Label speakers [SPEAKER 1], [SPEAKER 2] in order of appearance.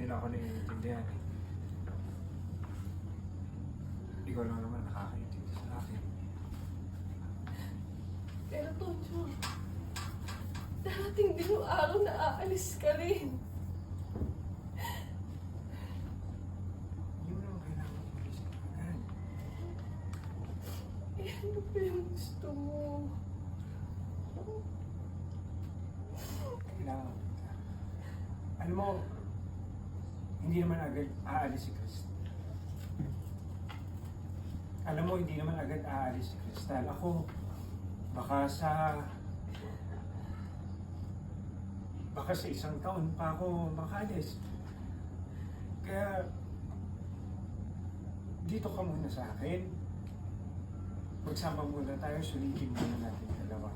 [SPEAKER 1] nila ako naiintindihan eh. Ikaw lang naman nakakaintindi sa akin.
[SPEAKER 2] Pero Tocho, darating din yung araw na aalis ka rin.
[SPEAKER 1] Hindi mo naman kailangan umalis ka agad.
[SPEAKER 2] Eh, ano ba yung gusto mo?
[SPEAKER 1] Kailangan kita. Alam mo, hindi naman agad aalis si Crystal. Alam mo, hindi naman agad aalis si Crystal. Ako, baka sa isang taon pa ako makaalis. Kaya, dito ka muna sa akin. Magsama muna tayo, sulitin muna natin dalawa.